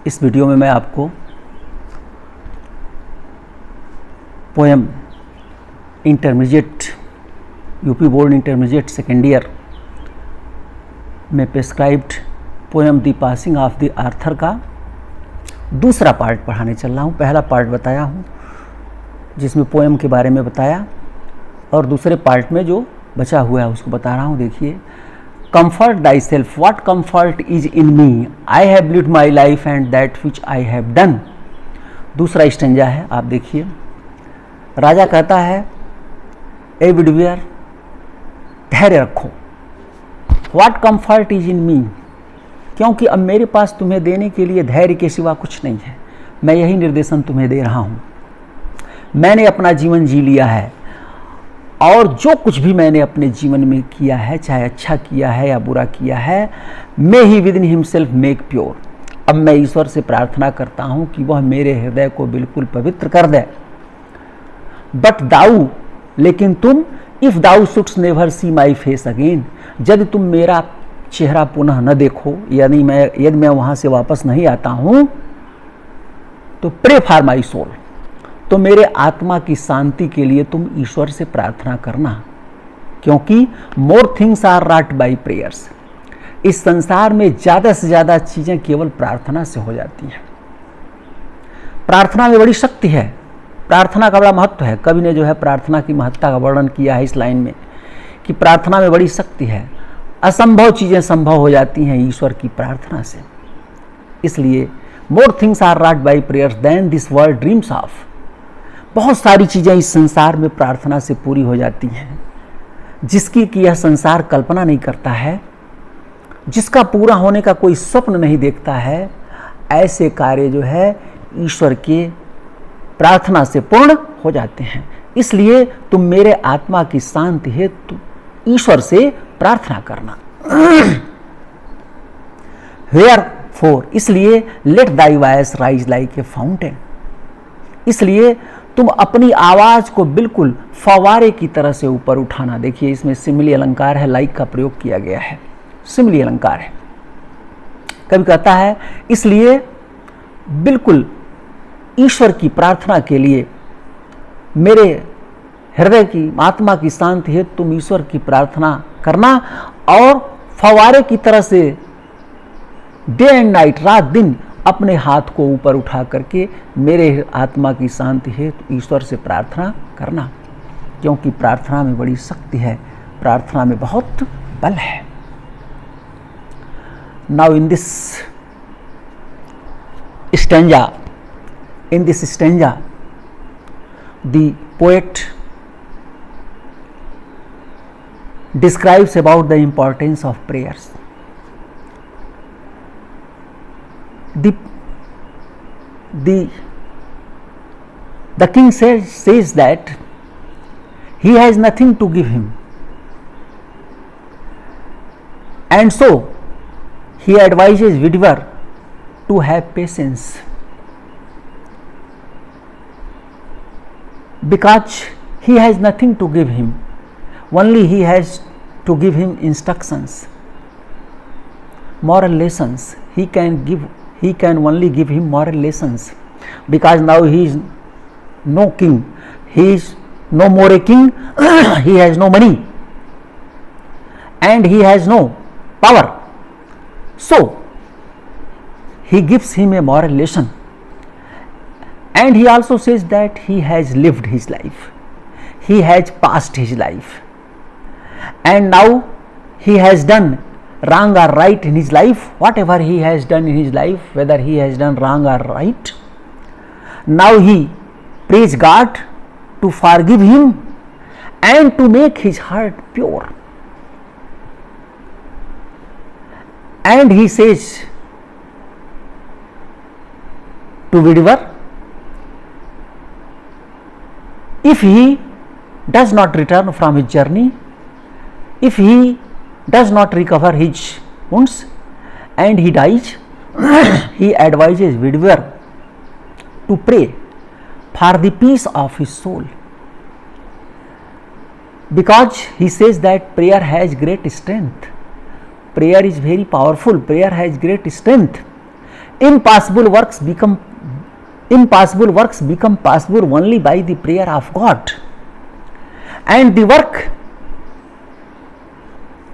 इस वीडियो में मैं आपको poem intermediate UP board intermediate second year में prescribed poem the passing of the Arthur का दूसरा पार्ट पढ़ाने चल रहा हूँ। पहला पार्ट बताया हूँ जिसमें पोएम के बारे में बताया, और दूसरे पार्ट में जो बचा हुआ है उसको बता रहा हूँ। देखिए, comfort thy self, what comfort is in me, I have lived my life and that which I have done. दूसरा स्टेंजा है, आप देखिए। राजा कहता है, ए विडवियर धैर्य रखो, व्हाट कंफर्ट इज इन मी, क्योंकि अब मेरे पास तुम्हें देने के लिए धैर्य के सिवा कुछ नहीं है। मैं यही निर्देशन तुम्हें दे रहा हूँ। मैंने अपना जीवन जी लिया है, और जो कुछ भी मैंने अपने जीवन में किया है, चाहे अच्छा किया है या बुरा किया है, may he within himself make pure. अब मैं ईश्वर से प्रार्थना करता हूँ कि वह मेरे हृदय को बिल्कुल पवित्र कर दे। बट दाऊ, लेकिन तुम, if thou shouldst never see my face again, यदि तुम मेरा चेहरा पुनः न देखो, यदि मैं वहाँ से वापस नहीं आता हूँ, तो प्रे फॉर माई सोल, तो मेरे आत्मा की शांति के लिए तुम ईश्वर से प्रार्थना करना, क्योंकि more things are wrought by prayers. इस संसार में ज़्यादा से ज़्यादा चीज़ें केवल प्रार्थना से हो जाती हैं। प्रार्थना में बड़ी शक्ति है, प्रार्थना का बड़ा महत्व है। कवि ने जो है प्रार्थना की महत्ता का वर्णन किया है इस लाइन में कि प्रार्थना में बड़ी शक्ति है, असंभव चीज़ें संभव हो जाती हैं ईश्वर की प्रार्थना से। इसलिए more things are wrought by prayers than this world dreams of. बहुत सारी चीज़ें इस संसार में प्रार्थना से पूरी हो जाती हैं, जिसकी कि यह संसार कल्पना नहीं करता है, जिसका पूरा होने का कोई स्वप्न नहीं देखता है। ऐसे कार्य जो है ईश्वर के प्रार्थना से पूर्ण हो जाते हैं। इसलिए तुम मेरे आत्मा की शांति हेतु ईश्वर से प्रार्थना करना। Wherefore, इसलिए let thy voice rise like a fountain, इसलिए तुम अपनी आवाज को बिल्कुल फवारे की तरह से ऊपर उठाना। देखिए, इसमें सिमिली अलंकार है, लाइक का प्रयोग किया गया है, सिमिली अलंकार है। कभी कहता है, इसलिए बिल्कुल ईश्वर की प्रार्थना के लिए, मेरे हृदय की आत्मा की शांति है, तुम ईश्वर की प्रार्थना करना, और फवारे की तरह से डे एंड नाइट, रात दिन, अपने हाथ को ऊपर उठा करके मेरे आत्मा की शांति है तो ईश्वर से प्रार्थना करना, क्योंकि प्रार्थना में बड़ी शक्ति है, प्रार्थना में बहुत बल है। Now in this stanza the poet describes about the importance of prayers. The king says that he has nothing to give him, and so he advises widower to have patience, because he has nothing to give him, only he has to give him instructions, moral lessons. He can only give him moral lessons, because now he is no king, he is no more a king, he has no money and he has no power, so he gives him a moral lesson. And he also says that he has lived his life, he has passed his life, and now he has done wrong or right in his life. Whatever he has done in his life, whether he has done wrong or right, now he prays God to forgive him and to make his heart pure. And he says to widower, if he does not return from his journey, if he does not recover his wounds and he dies, he advises widower to pray for the peace of his soul, because he says that prayer has great strength, prayer is very powerful, prayer has great strength, Impossible works become possible only by the prayer of God, and the work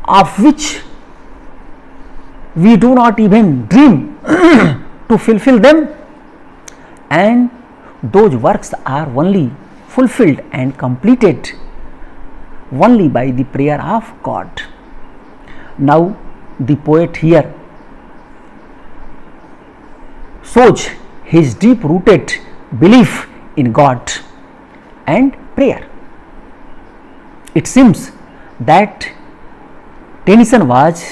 of which we do not even dream to fulfill them, and those works are only fulfilled and completed only by the prayer of God. Now the poet here shows his deep rooted belief in God and prayer. It seems that Tennyson was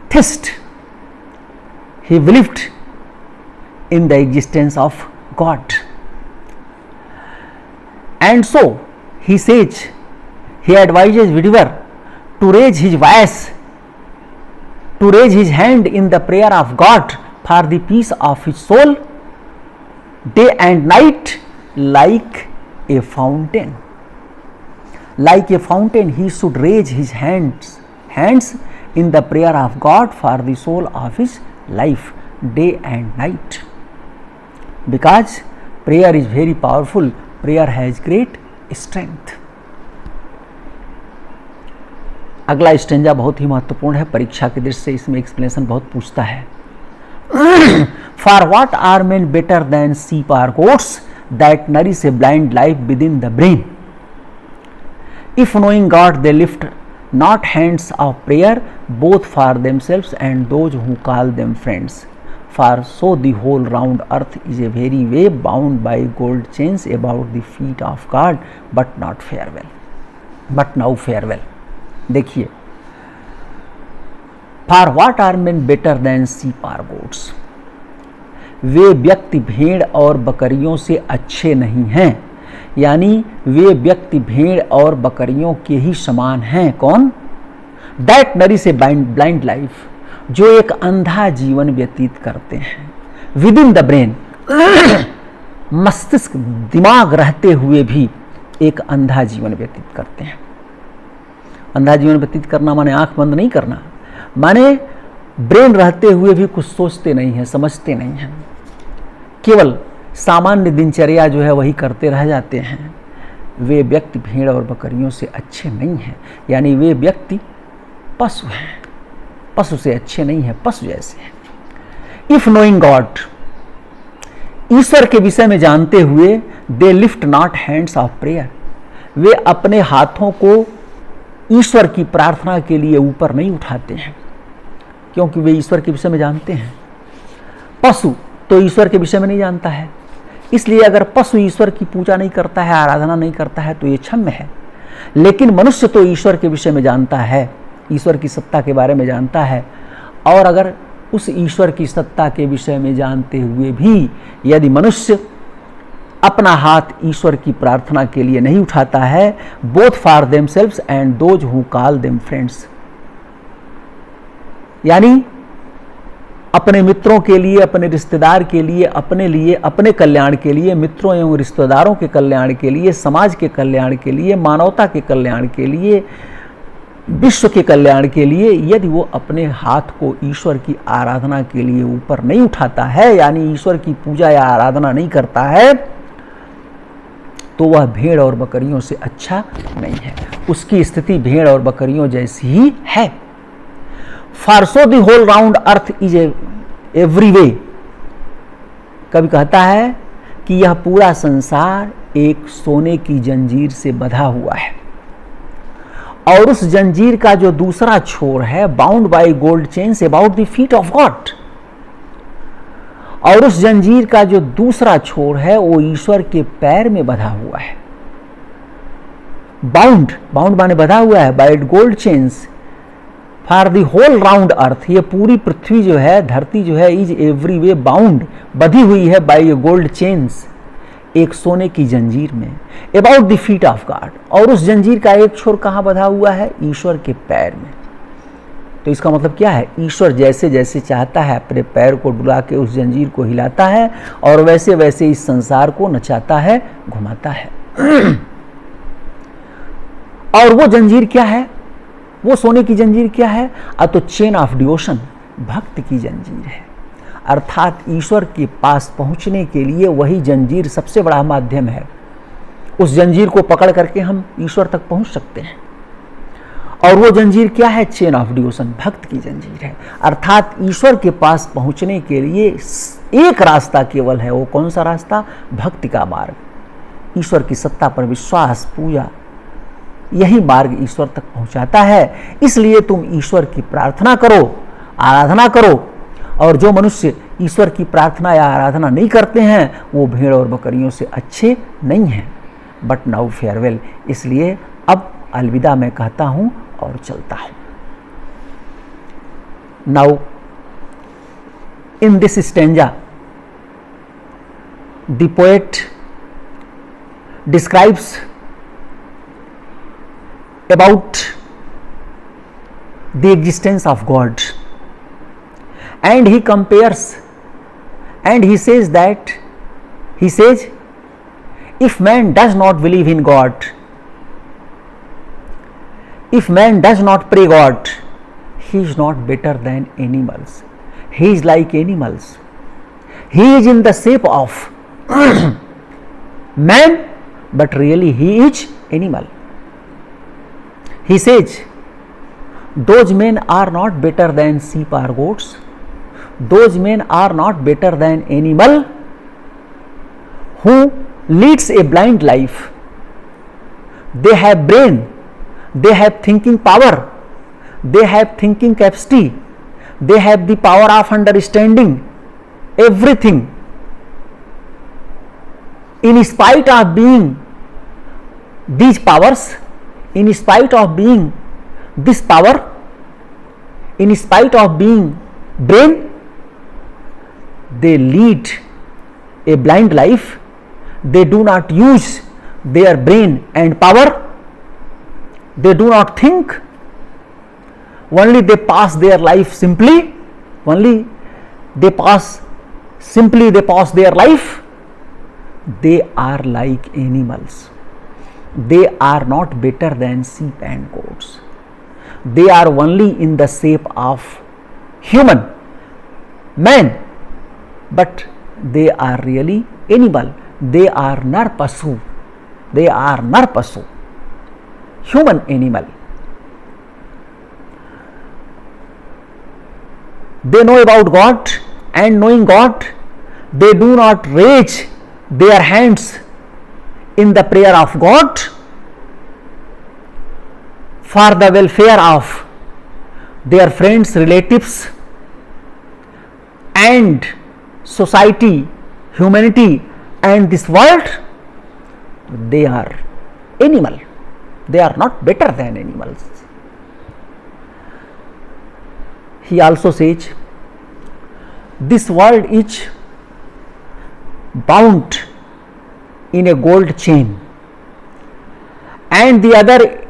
theist. He believed in the existence of God, and so he says, he advises Whittier to raise his voice, to raise his hand in the prayer of God for the peace of his soul, day and night, like a fountain. Like a fountain, he should raise his hands in the prayer of God for the soul of his life, day and night. Because prayer is very powerful, prayer has great strength. अगला stanza बहुत ही महत्वपूर्ण है, परीक्षा की दृष्टि से इसमें explanation बहुत पूछता है. For what are men better than sheep or goats that nourish a blind life within the brain? If knowing God they lift not hands of prayer, both for themselves and those who call them friends. For so the whole round earth is a very way bound by gold chains about the feet of God, but not farewell. But now farewell. देखिए, For what are men better than sheep or goats? वे व्यक्ति भेड़ और बकरियों से अच्छे नहीं हैं, यानी वे व्यक्ति भेड़ और बकरियों के ही समान हैं. कौन? That nourish a blind life, जो एक अंधा जीवन व्यतीत करते हैं. विद इन द ब्रेन, मस्तिष्क दिमाग रहते हुए भी एक अंधा जीवन व्यतीत करते हैं. अंधा जीवन व्यतीत करना माने आंख बंद नहीं करना, माने ब्रेन रहते हुए भी कुछ सोचते नहीं हैं, समझते नहीं हैं, केवल सामान्य दिनचर्या जो है वही करते रह जाते हैं. वे व्यक्ति भेड़ और बकरियों से अच्छे नहीं हैं, यानी वे व्यक्ति पशु हैं, पशु से अच्छे नहीं हैं, पशु जैसे हैं. इफ नोइंग गॉड, ईश्वर के विषय में जानते हुए, they lift not hands of prayer, वे अपने हाथों को ईश्वर की प्रार्थना के लिए ऊपर नहीं उठाते हैं, क्योंकि वे ईश्वर के विषय में जानते हैं. पशु तो ईश्वर के विषय में नहीं जानता है, इसलिए अगर पशु ईश्वर की पूजा नहीं करता है, आराधना नहीं करता है, तो ये क्षम्य है. लेकिन मनुष्य तो ईश्वर के विषय में जानता है, ईश्वर की सत्ता के बारे में जानता है, और अगर उस ईश्वर की सत्ता के विषय में जानते हुए भी यदि मनुष्य अपना हाथ ईश्वर की प्रार्थना के लिए नहीं उठाता है, both for themselves and those who call them friends, यानी अपने मित्रों के लिए, अपने रिश्तेदार के लिए, अपने लिए, अपने कल्याण के लिए, मित्रों एवं रिश्तेदारों के कल्याण के लिए, समाज के कल्याण के लिए, मानवता के कल्याण के लिए, विश्व के कल्याण के लिए, यदि वो अपने हाथ को ईश्वर की आराधना के लिए ऊपर नहीं उठाता है, यानी ईश्वर की पूजा या आराधना नहीं करता है, तो वह भेड़ और बकरियों से अच्छा नहीं है. उसकी स्थिति भेड़ और बकरियों जैसी ही है. For so the whole round earth is every way, कवि कहता है कि यह पूरा संसार एक सोने की जंजीर से बंधा हुआ है, और उस जंजीर का जो दूसरा छोर है, bound by gold chains about the feet of God, और उस जंजीर का जो दूसरा छोर है वो ईश्वर के पैर में बंधा हुआ है. बाउंड, बाउंड माने बंधा हुआ है, by gold chains for the whole round earth, ये पूरी पृथ्वी जो है, धरती जो है, इज एवरी वे बाउंड, बधी हुई है बाय गोल्ड चेन्स, एक सोने की जंजीर में, about the feet of God, और उस जंजीर का एक छोर कहाँ बंधा हुआ है? ईश्वर के पैर में. तो इसका मतलब क्या है? ईश्वर जैसे जैसे चाहता है अपने पैर को डुला के उस जंजीर को हिलाता है, और वैसे वैसे इस संसार को नचाता है, घुमाता है. और वो जंजीर क्या है? वो सोने की जंजीर क्या है? तो चेन ऑफ डिवोशन, भक्त की जंजीर है. अर्थात ईश्वर के पास पहुंचने के लिए वही जंजीर सबसे बड़ा माध्यम है। उस जंजीर को पकड़ करके हम ईश्वर तक पहुंच सकते हैं। और वो जंजीर क्या है? चेन ऑफ डिवोशन, भक्त की जंजीर है। अर्थात ईश्वर के पास पहुंचने के लिए एक रास्ता केवल है। वो कौन सा रास्ता? भक्ति का मार्ग। ईश्वर की सत्ता पर विश्वास, पूजा, यही मार्ग ईश्वर तक पहुंचाता है। इसलिए तुम ईश्वर की प्रार्थना करो, आराधना करो। और जो मनुष्य ईश्वर की प्रार्थना या आराधना नहीं करते हैं वो भेड़ और बकरियों से अच्छे नहीं हैं। बट नाउ फेयरवेल, इसलिए अब अलविदा मैं कहता हूं और चलता हूं। Now in this stanza the poet describes about the existence of God, and he compares and he says that if man does not believe in God, if man does not pray God, he is not better than animals. He is like animals. He is in the shape of man, but really he is animal. He says, those men are not better than sheep or goats. Those men are not better than animal who leads a blind life. They have brain, they have thinking power, they have thinking capacity, they have the power of understanding everything. In spite of being these powers, in spite of being this power, in spite of being brain, they lead a blind life. They do not use their brain and power. They do not think. Only they pass their life simply. Only they pass their life. They are like animals. They are not better than sheep and goats. They are only in the shape of human, man, but they are really animal. They are narpasu. They are narpasu, human animal. They know about God, and knowing God, they do not raise their hands in the prayer of God for the welfare of their friends, relatives, and society, humanity, and this world. They are animal. They are not better than animals. He also says, this world is bound in a gold chain, and the other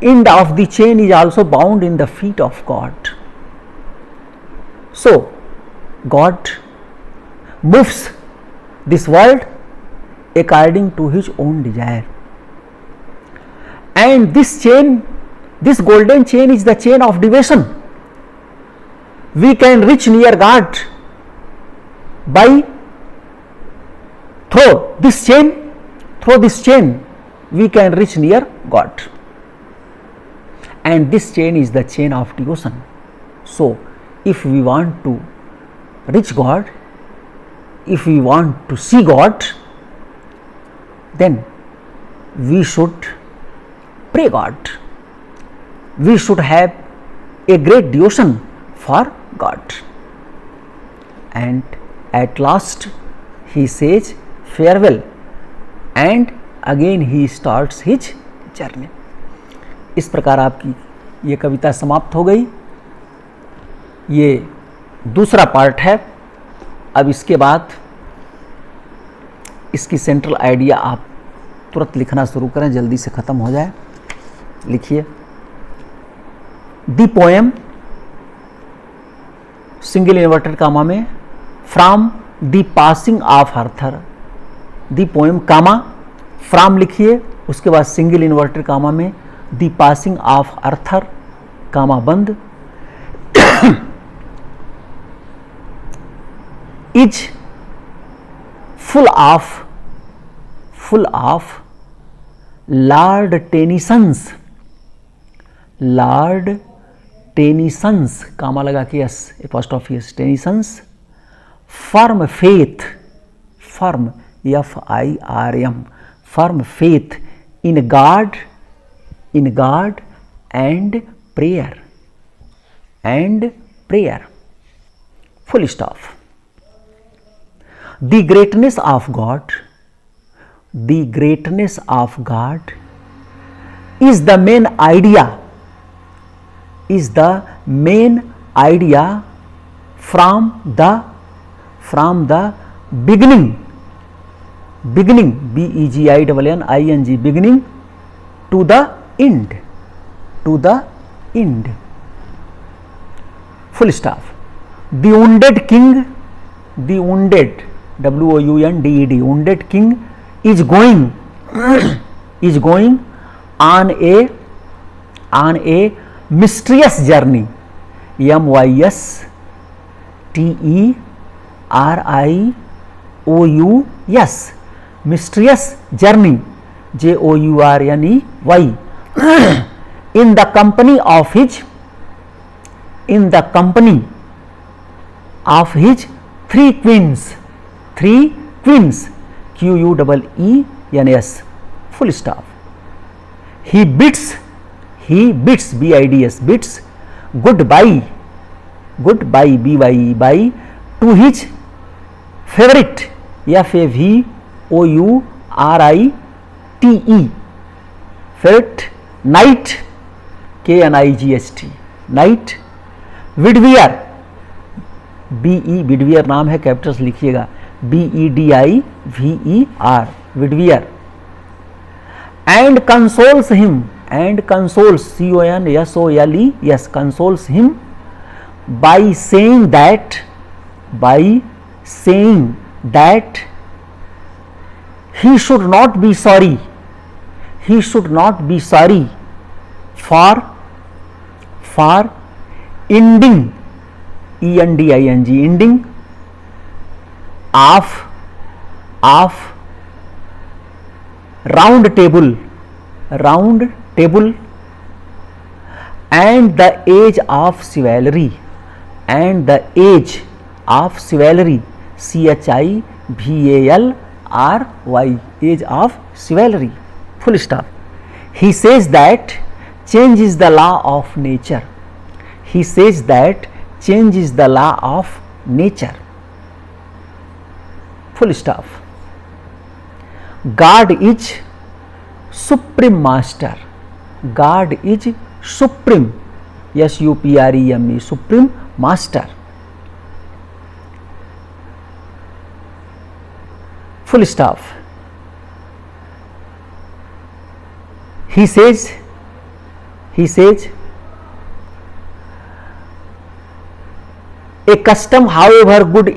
end of the chain is also bound in the feet of God. So God moves this world according to his own desire, and this chain, this golden chain, is the chain of devotion. We can reach near God by through this chain. Through this chain we can reach near God, and this chain is the chain of devotion. So if we want to reach God, if we want to see God, then we should pray God. We should have a great devotion for God. And at last he says farewell, and again he starts his journey. इस प्रकार आपकी ये कविता समाप्त हो गई। ये दूसरा part है। अब इसके बाद इसकी सेंट्रल आइडिया आप तुरंत लिखना शुरू करें, जल्दी से ख़त्म हो जाए। लिखिए, the poem single inverted comma में from the passing of Arthur. The poem comma from लिखिए, उसके बाद सिंगल इन्वर्टेड कामा में the passing of Arthur comma बंद is full of Lord Tennyson's comma लगा के yes apostrophe S Tennyson's firm faith firm faith in God and prayer full stop. The greatness of God is the main idea from the beginning BEGINNING beginning to the end full stop. The wounded king wounded king is going on a mysterious journey MYSTERIOUS mysterious journey JOURNEY in the company of his three queens QUEENS full stop. He bids BIDS bids goodbye BYE to his favorite FAVOURITE favorite knight KNIGST knight Whittier Whittier नाम है, Capitals लिखिएगा BEDIVER Whittier and consoles CONSOLE consoles him by saying that he should not be sorry for ending ending of round table and the age of chivalry CHIVALRY age of chivalry full stop. He says that change is the law of nature full stop. God is supreme master supreme SUPREME supreme master full stop. He says a custom however good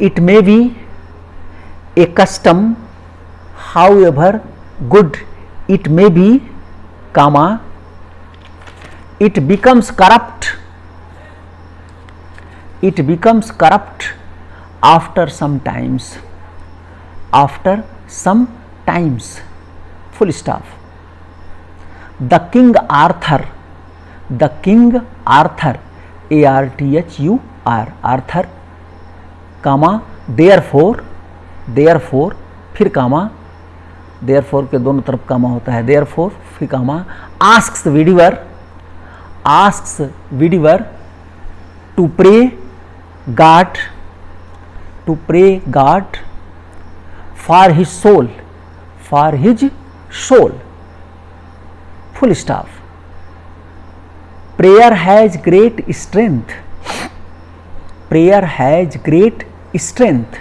it may be comma it becomes corrupt after some times full stop. The King Arthur Arthur comma therefore फिर कामा therefore के दोनों तरफ कामा होता है therefore फिर कामा asks Whittier to pray God for his soul full stop. Prayer has great strength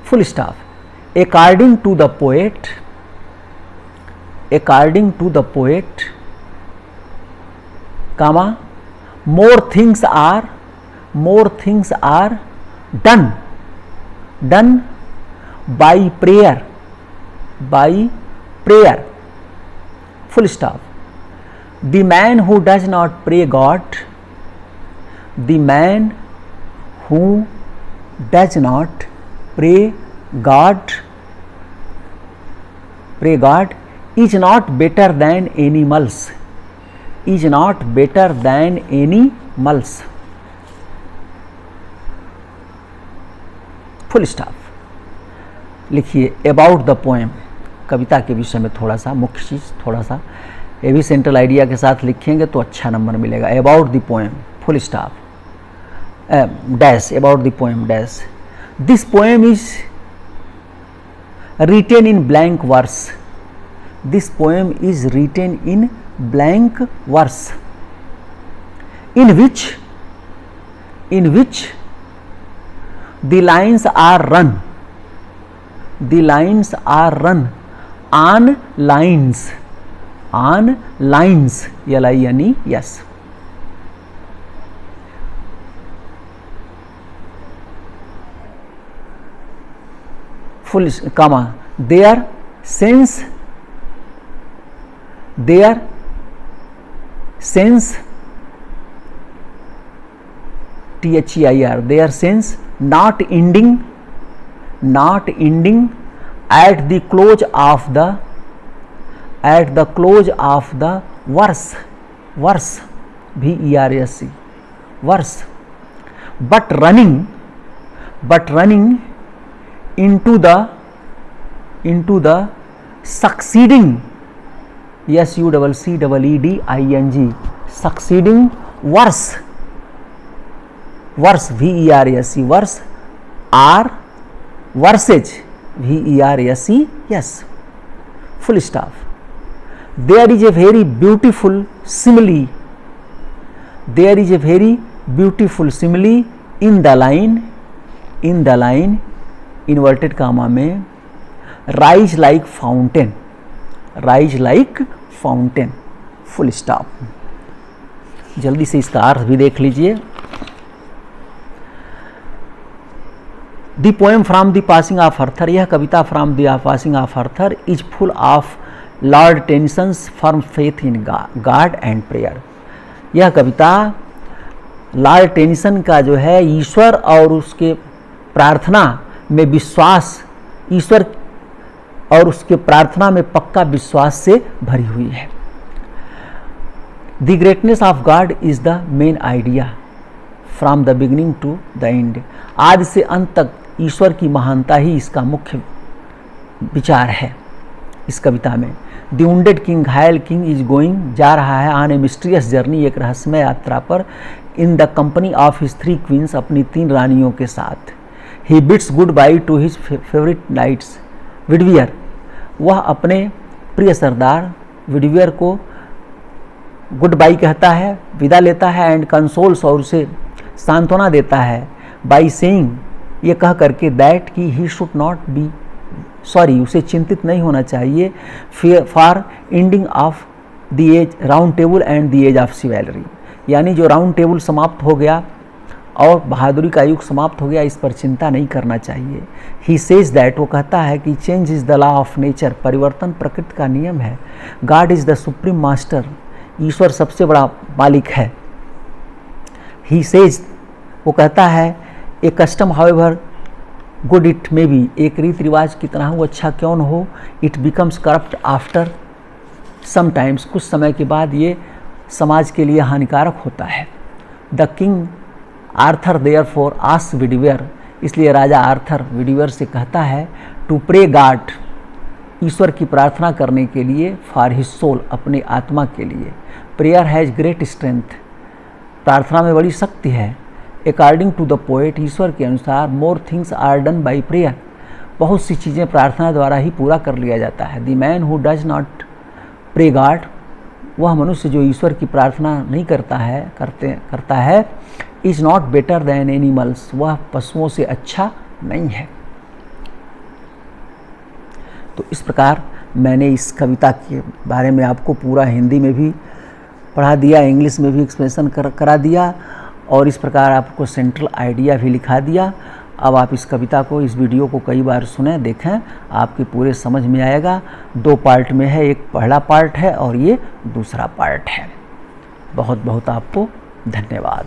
full stop. According to the poet comma more things are done by prayer full stop. The man who does not pray God does not pray God is not better than animals, is not better than animals, full stop. लिखिए about the poem, कविता के विषय में थोड़ा सा मुख्य चीज़, थोड़ा सा ये भी सेंट्रल आइडिया के साथ लिखेंगे तो अच्छा नंबर मिलेगा। About the poem full stop, dash, about the poem dash, this poem is written in blank verse, this poem is written in blank verse, in which the lines are run on lines, LINES, full comma, their sense THEIR, their sense not ending at the close of the verse VERSE, verse, but running into the succeeding, SUCCEEDING, succeeding verse VERSE, verse, are verses VERSES, full stop। There is a very beautiful simile, in the line inverted comma में rise like fountain, full stop. जल्दी से इसका अर्थ भी देख लीजिए। The poem from the passing of Arthur, यह कविता from the passing of Arthur is full of Lord Tennyson's firm faith in God and prayer. यह कविता लॉर्ड टेनिसन का जो है ईश्वर और उसके प्रार्थना में विश्वास, ईश्वर और उसके प्रार्थना में पक्का विश्वास से भरी हुई है। The greatness of God is the main idea from the beginning to the end, आदि से अंत तक ईश्वर की महानता ही इसका मुख्य विचार है इस कविता में। द वुंडेड किंग, घायल किंग इज गोइंग, जा रहा है ऑन ए मिस्टीरियस जर्नी, एक रहस्यमय यात्रा पर, in the company of his 3 queens, अपनी 3 रानियों के साथ। He bids good bye to his favourite knights Bedivere, वह अपने प्रिय सरदार विडवियर को गुड बाई कहता है, विदा लेता है, एंड कंसोल्स, और उसे सांत्वना देता है, बाई सेइंग, ये कह करके, दैट कि he should not be sorry, उसे चिंतित नहीं होना चाहिए, for ending of the age round table and the age of chivalry, यानी जो राउंड टेबल समाप्त हो गया और बहादुरी का युग समाप्त हो गया, इस पर चिंता नहीं करना चाहिए। ही सेज दैट, वो कहता है कि change is the law of nature, परिवर्तन प्रकृति का नियम है। God is the supreme master, ईश्वर सबसे बड़ा मालिक है। ही सेज, वो कहता है, a custom however good it may be, एक रीति रिवाज कितना हो अच्छा क्यों न हो, it becomes corrupt after sometimes, कुछ समय के बाद ये समाज के लिए हानिकारक होता है। The king Arthur therefore asked Widvier, इसलिए राजा आर्थर विडवियर से कहता है, टू प्रे गॉड, ईश्वर की प्रार्थना करने के लिए, फॉर हिज सोल, अपने आत्मा के लिए। प्रेयर हैज़ ग्रेट स्ट्रेंथ, प्रार्थना में बड़ी शक्ति है। अकॉर्डिंग टू द पोएट, ईश्वर के अनुसार, more things are done by prayer, बहुत सी चीज़ें प्रार्थना द्वारा ही पूरा कर लिया जाता है। The man who does not pray God, वह मनुष्य जो ईश्वर की प्रार्थना नहीं करता है is not better than animals, वह पशुओं से अच्छा नहीं है। तो इस प्रकार मैंने इस कविता के बारे में आपको पूरा हिंदी में भी पढ़ा दिया, इंग्लिश में भी एक्सप्लेनेशन करा दिया, और इस प्रकार आपको सेंट्रल आइडिया भी लिखा दिया। अब आप इस कविता को, इस वीडियो को कई बार सुनें, देखें, आपके पूरे समझ में आएगा। 2 पार्ट में है, एक पहला पार्ट है और ये दूसरा पार्ट है। बहुत बहुत आपको धन्यवाद।